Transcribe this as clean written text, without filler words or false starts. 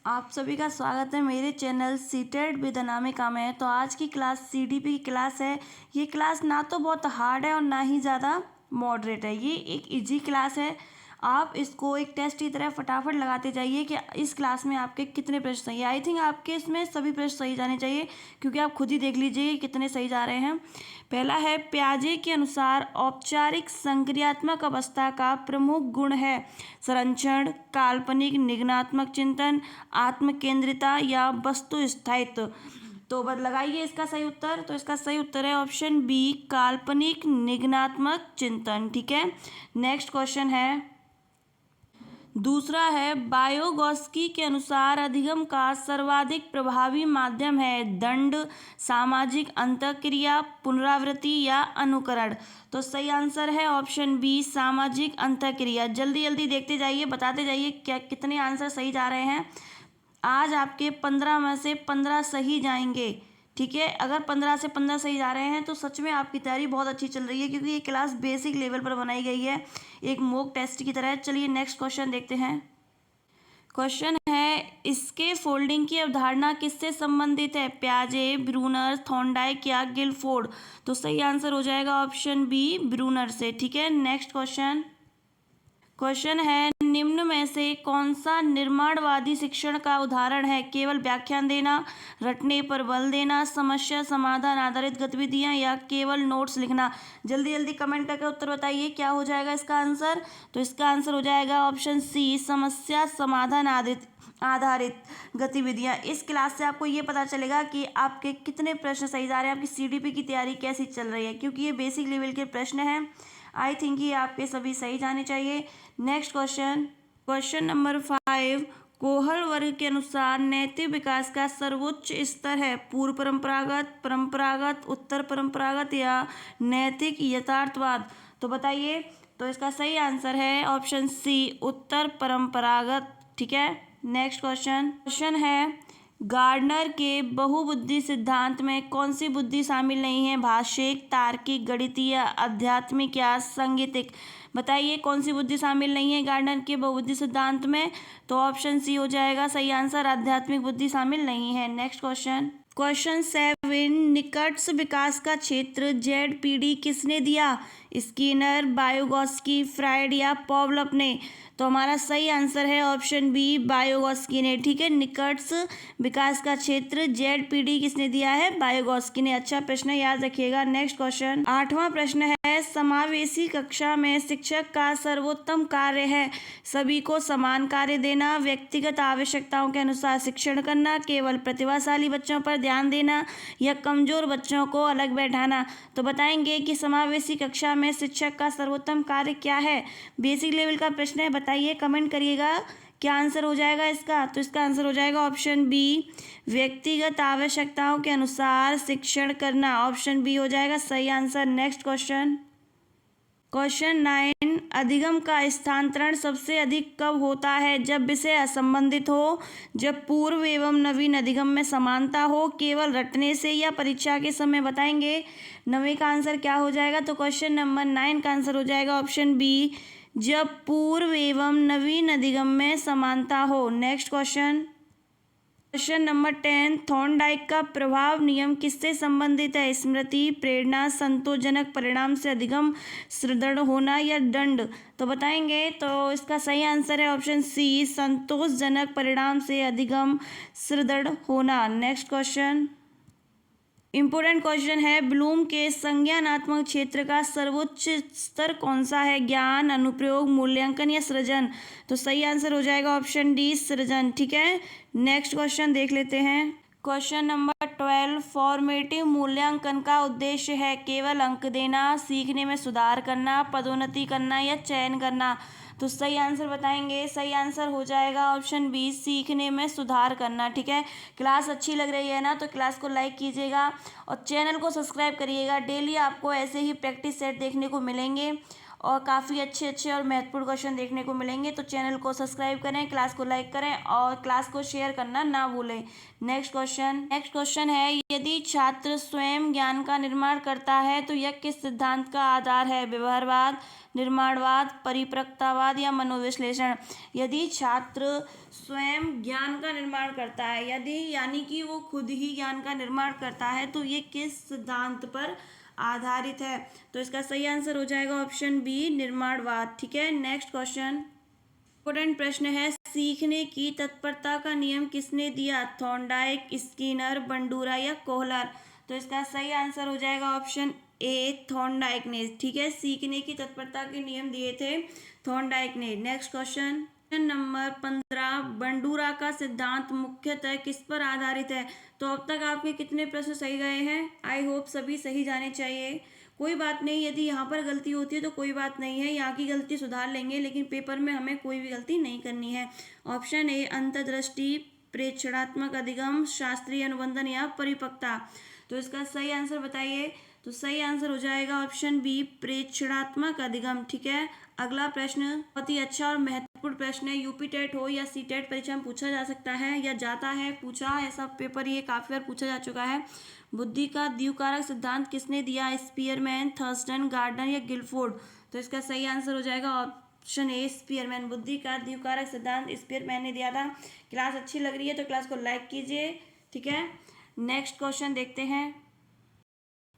आप सभी का स्वागत है मेरे चैनल सीटेड विद अनामिका में। तो आज की क्लास सीडीपी की क्लास है। ये क्लास ना तो बहुत हार्ड है और ना ही ज़्यादा मॉडरेट है। ये एक इजी क्लास है। आप इसको एक टेस्ट की तरह फटाफट लगाते जाइए कि इस क्लास में आपके कितने प्रश्न सही है। आई थिंक आपके इसमें सभी प्रश्न सही जाने चाहिए, क्योंकि आप खुद ही देख लीजिए कि कितने सही जा रहे हैं। पहला है, पियाजे के अनुसार औपचारिक संक्रियात्मक अवस्था का प्रमुख गुण है संरक्षण, काल्पनिक निगनात्मक चिंतन, आत्मकेंद्रिता या वस्तु स्थायित्व। तो बस लगाइए इसका सही उत्तर। तो इसका सही उत्तर है ऑप्शन बी, काल्पनिक निगनात्मक चिंतन। ठीक है, नेक्स्ट क्वेश्चन है। दूसरा है, वायोगॉस्की के अनुसार अधिगम का सर्वाधिक प्रभावी माध्यम है दंड, सामाजिक अंतःक्रिया, पुनरावृत्ति या अनुकरण। तो सही आंसर है ऑप्शन बी, सामाजिक अंतःक्रिया। जल्दी जल्दी देखते जाइए, बताते जाइए क्या कितने आंसर सही जा रहे हैं। आज आपके 15 में से 15 सही जाएंगे। ठीक है, अगर 15 से 15 सही जा रहे हैं तो सच में आपकी तैयारी बहुत अच्छी चल रही है, क्योंकि ये क्लास बेसिक लेवल पर बनाई गई है, एक मॉक टेस्ट की तरह। चलिए नेक्स्ट क्वेश्चन देखते हैं। क्वेश्चन है, इसके फोल्डिंग की अवधारणा किससे संबंधित है? पियाजे, ब्रूनर, थॉर्नडाइक या गिलफोर्ड। तो सही आंसर हो जाएगा ऑप्शन बी, ब्रूनर से। ठीक है, नेक्स्ट क्वेश्चन है, निम्न में से कौन सा निर्माणवादी शिक्षण का उदाहरण है? केवल व्याख्यान देना, रटने पर बल देना, समस्या समाधान आधारित गतिविधियां या केवल नोट्स लिखना। जल्दी जल्दी कमेंट करके उत्तर बताइए क्या हो जाएगा इसका आंसर। तो इसका आंसर हो जाएगा ऑप्शन सी, समस्या समाधान आधारित गतिविधियां। इस क्लास से आपको ये पता चलेगा कि आपके कितने प्रश्न सही जा रहे हैं, आपकी सीडीपी की तैयारी कैसी चल रही है, क्योंकि ये बेसिक लेवल के प्रश्न हैं। आई थिंक ये आपके सभी सही जाने चाहिए। नेक्स्ट क्वेश्चन नंबर 5, कोहल वर्ग के अनुसार नैतिक विकास का सर्वोच्च स्तर है पूर्व परंपरागत, परंपरागत, उत्तर परंपरागत या नैतिक यथार्थवाद। तो बताइए। तो इसका सही आंसर है ऑप्शन सी, उत्तर परंपरागत। ठीक है, नेक्स्ट क्वेश्चन है, गार्डनर के बहुबुद्धि सिद्धांत में कौन सी बुद्धि शामिल नहीं है? भाषिक, तार्किक, गणितीय, आध्यात्मिक या सांगीतिक। बताइए कौन सी बुद्धि शामिल नहीं है गार्डनर के बहुबुद्धि सिद्धांत में। तो ऑप्शन सी हो जाएगा सही आंसर, आध्यात्मिक बुद्धि शामिल नहीं है। नेक्स्ट क्वेश्चन 7, निकट्स विकास का क्षेत्र ZPD किसने दिया? स्किनर, वायोगॉस्की, फ्राइड या पॉवलव ने। तो हमारा सही आंसर है ऑप्शन बी, वायोगॉस्की ने। ठीक है, निकट्स विकास का क्षेत्र ZPD किसने दिया है? वायोगॉस्की ने। अच्छा प्रश्न, याद रखिएगा। नेक्स्ट क्वेश्चन, 8वां प्रश्न है, समावेशी कक्षा में शिक्षक का सर्वोत्तम कार्य है सभी को समान कार्य देना, व्यक्तिगत आवश्यकताओं के अनुसार शिक्षण करना, केवल प्रतिभाशाली बच्चों पर ध्यान देना या कमजोर बच्चों को अलग बैठाना। तो बताएंगे कि समावेशी कक्षा में शिक्षक का सर्वोत्तम कार्य क्या है। बेसिक लेवल का प्रश्न है, बताइए, कमेंट करिएगा क्या आंसर हो जाएगा इसका। तो इसका आंसर हो जाएगा ऑप्शन बी, व्यक्तिगत आवश्यकताओं के अनुसार शिक्षण करना। ऑप्शन बी हो जाएगा सही आंसर। नेक्स्ट क्वेश्चन 9, अधिगम का स्थानांतरण सबसे अधिक कब होता है? जब विषय असंबंधित हो, जब पूर्व एवं नवीन अधिगम में समानता हो, केवल रटने से या परीक्षा के समय। बताएंगे 9वें का आंसर क्या हो जाएगा। तो क्वेश्चन नंबर 9 का आंसर हो जाएगा ऑप्शन बी, जब पूर्व एवं नवीन अधिगम में समानता हो। नेक्स्ट क्वेश्चन नंबर 10, थॉर्नडाइक का प्रभाव नियम किससे संबंधित है? स्मृति, प्रेरणा, संतोषजनक परिणाम से अधिगम सुदृढ़ होना या दंड। तो बताएंगे। तो इसका सही आंसर है ऑप्शन सी, संतोषजनक परिणाम से अधिगम सुदृढ़ होना। नेक्स्ट इंपोर्टेंट क्वेश्चन है, ब्लूम के संज्ञानात्मक क्षेत्र का सर्वोच्च स्तर कौन सा है? ज्ञान, अनुप्रयोग, मूल्यांकन या सृजन। तो सही आंसर हो जाएगा ऑप्शन डी, सृजन। ठीक है, नेक्स्ट क्वेश्चन देख लेते हैं। क्वेश्चन नंबर 12, फॉर्मेटिव मूल्यांकन का उद्देश्य है केवल अंक देना, सीखने में सुधार करना, पदोन्नति करना या चयन करना। तो सही आंसर बताएंगे। सही आंसर हो जाएगा ऑप्शन बी, सीखने में सुधार करना। ठीक है, क्लास अच्छी लग रही है ना, तो क्लास को लाइक कीजिएगा और चैनल को सब्सक्राइब करिएगा। डेली आपको ऐसे ही प्रैक्टिस सेट देखने को मिलेंगे। और काफ़ी अच्छे अच्छे और महत्वपूर्ण क्वेश्चन देखने को मिलेंगे। तो चैनल को सब्सक्राइब करें, क्लास को लाइक करें और क्लास को शेयर करना ना भूलें। नेक्स्ट क्वेश्चन है, यदि छात्र स्वयं ज्ञान का निर्माण करता है तो यह किस सिद्धांत का आधार है? व्यवहारवाद, निर्माणवाद, परिपक्वतावाद या मनोविश्लेषण। यदि छात्र स्वयं ज्ञान का निर्माण करता है, यदि यानी कि वो खुद ही ज्ञान का निर्माण करता है, तो ये किस सिद्धांत पर आधारित है? तो इसका सही आंसर हो जाएगा ऑप्शन बी, निर्माणवाद। ठीक है, नेक्स्ट क्वेश्चन इंपॉर्टेंट प्रश्न है, सीखने की तत्परता का नियम किसने दिया? थॉर्नडाइक, स्किनर, बंडूरा या कोहलर। तो इसका सही आंसर हो जाएगा ऑप्शन ए, थॉर्नडाइक ने। ठीक है, सीखने की तत्परता के नियम दिए थे थॉर्नडाइक ने। नेक्स्ट क्वेश्चन नंबर 15, बंडूरा का सिद्धांत मुख्यतः किस पर आधारित है? तो अब तक आपके कितने प्रश्न सही गए हैं? आई होप सभी सही जाने चाहिए। कोई बात नहीं, यदि यहाँ पर गलती होती है तो कोई बात नहीं है, यहाँ की गलती सुधार लेंगे, लेकिन पेपर में हमें कोई भी गलती नहीं करनी है। ऑप्शन ए, अंतर्दृष्टि, प्रेक्षणात्मक अधिगम, शास्त्रीय अनुबंधन या परिपक्वता। तो इसका सही आंसर बताइए। तो सही आंसर हो जाएगा ऑप्शन बी, प्रेक्षणात्मक अधिगम। ठीक है, अगला प्रश्न बहुत ही अच्छा और महत्वपूर्ण प्रश्न है, यूपी टेट हो या सी टेट परीक्षा में पूछा जा सकता है या जाता है, पूछा ऐसा पेपर ये काफ़ी बार पूछा जा चुका है। बुद्धि का द्विकारक सिद्धांत किसने दिया? स्पीयरमैन, थर्स्टन, गार्डनर या गिलफोर्ड। तो इसका सही आंसर हो जाएगा ऑप्शन ए, स्पीयरमैन। बुद्धि का द्विकारक सिद्धांत स्पीयरमैन ने दिया था। क्लास अच्छी लग रही है तो क्लास को लाइक कीजिए। ठीक है, नेक्स्ट क्वेश्चन देखते हैं।